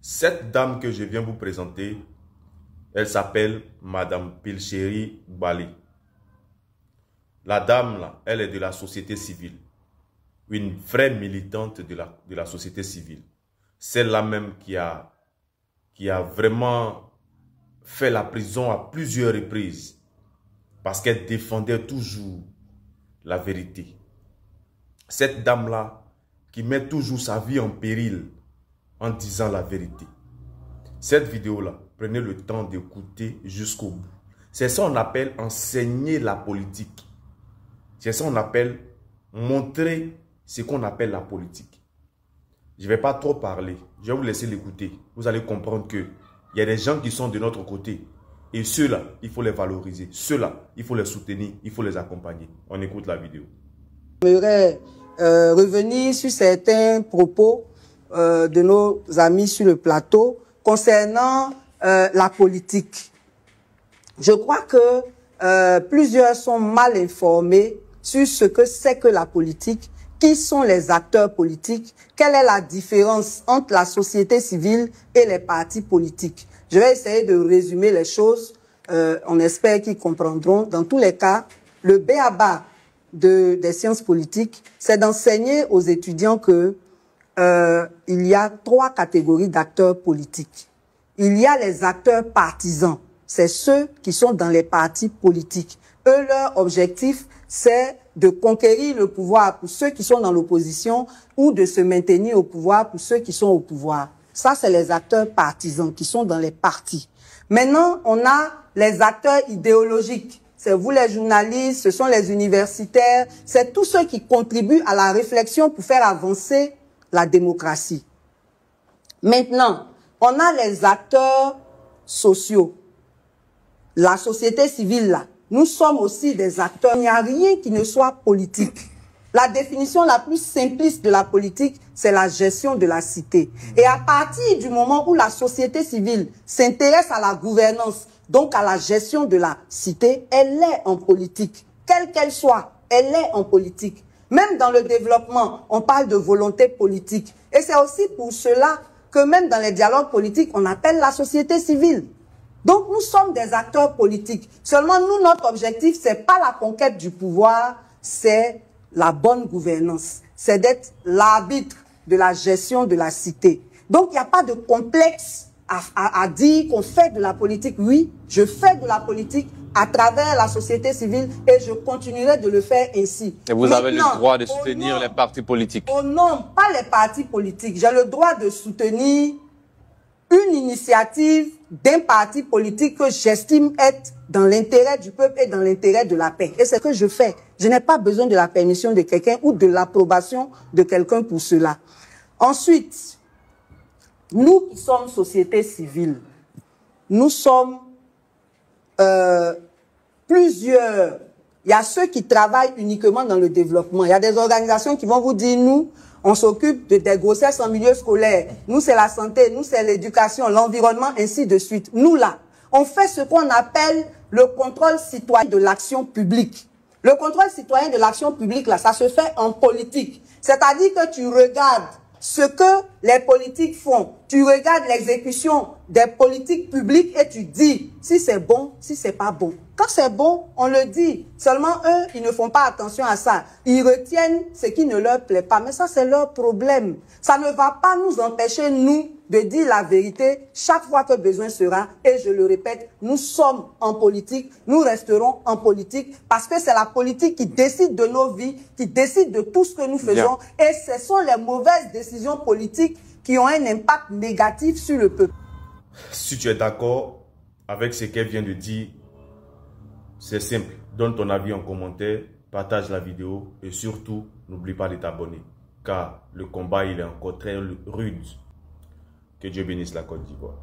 Cette dame que je viens vous présenter, elle s'appelle Madame Pilcheri Bali. La dame, là, elle est de la société civile. Une vraie militante de la société civile. Celle-là même qui a vraiment fait la prison à plusieurs reprises. Parce qu'elle défendait toujours la vérité. Cette dame-là qui met toujours sa vie en péril en disant la vérité. Cette vidéo-là, prenez le temps d'écouter jusqu'au bout. C'est ça qu'on appelle enseigner la politique. C'est ça qu'on appelle montrer ce qu'on appelle la politique. Je ne vais pas trop parler. Je vais vous laisser l'écouter. Vous allez comprendre qu'il y a des gens qui sont de notre côté. Et ceux-là, il faut les valoriser. Ceux-là, il faut les soutenir. Il faut les accompagner. On écoute la vidéo. J'aimerais revenir sur certains propos de nos amis sur le plateau concernant la politique. Je crois que plusieurs sont mal informés sur ce que c'est que la politique, qui sont les acteurs politiques, quelle est la différence entre la société civile et les partis politiques. Je vais essayer de résumer les choses, on espère qu'ils comprendront. Dans tous les cas, le b.a.-ba des sciences politiques, c'est d'enseigner aux étudiants que il y a 3 catégories d'acteurs politiques. Il y a les acteurs partisans, c'est ceux qui sont dans les partis politiques. Eux, leur objectif, c'est de conquérir le pouvoir pour ceux qui sont dans l'opposition ou de se maintenir au pouvoir pour ceux qui sont au pouvoir. Ça, c'est les acteurs partisans qui sont dans les partis. Maintenant, on a les acteurs idéologiques. C'est vous les journalistes, ce sont les universitaires, c'est tous ceux qui contribuent à la réflexion pour faire avancer la démocratie. Maintenant, on a les acteurs sociaux. La société civile, là, nous sommes aussi des acteurs. Il n'y a rien qui ne soit politique. La définition la plus simpliste de la politique, c'est la gestion de la cité. Et à partir du moment où la société civile s'intéresse à la gouvernance, donc à la gestion de la cité, elle est en politique. Quelle qu'elle soit, elle est en politique. Même dans le développement, on parle de volonté politique. Et c'est aussi pour cela que même dans les dialogues politiques, on appelle la société civile. Donc nous sommes des acteurs politiques. Seulement nous, notre objectif, c'est pas la conquête du pouvoir, c'est la bonne gouvernance. C'est d'être l'arbitre de la gestion de la cité. Donc il n'y a pas de complexe à dire qu'on fait de la politique. Oui, je fais de la politique à travers la société civile et je continuerai de le faire ainsi. Et vous avez le droit de soutenir les partis politiques? Oh non, pas les partis politiques. J'ai le droit de soutenir une initiative d'un parti politique que j'estime être dans l'intérêt du peuple et dans l'intérêt de la paix. Et c'est ce que je fais. Je n'ai pas besoin de la permission de quelqu'un ou de l'approbation de quelqu'un pour cela. Ensuite, nous qui sommes société civile, nous sommes plusieurs. Il y a ceux qui travaillent uniquement dans le développement. Il y a des organisations qui vont vous dire, nous, on s'occupe des grossesses en milieu scolaire. Nous, c'est la santé. Nous, c'est l'éducation, l'environnement, ainsi de suite. Nous, là, on fait ce qu'on appelle le contrôle citoyen de l'action publique. Le contrôle citoyen de l'action publique, là, ça se fait en politique. C'est-à-dire que tu regardes ce que les politiques font. Tu regardes l'exécution des politiques publiques et tu dis si c'est bon, si c'est pas bon. Quand c'est bon, on le dit. Seulement eux, ils ne font pas attention à ça. Ils retiennent ce qui ne leur plaît pas. Mais ça, c'est leur problème. Ça ne va pas nous empêcher, nous, de dire la vérité chaque fois que besoin sera. Et je le répète, nous sommes en politique, nous resterons en politique parce que c'est la politique qui décide de nos vies, qui décide de tout ce que nous faisons. Bien. Et ce sont les mauvaises décisions politiques qui ont un impact négatif sur le peuple. Si tu es d'accord avec ce qu'elle vient de dire, c'est simple. Donne ton avis en commentaire, partage la vidéo et surtout, n'oublie pas de t'abonner. Car le combat, il est encore très rude. Que Dieu bénisse la Côte d'Ivoire.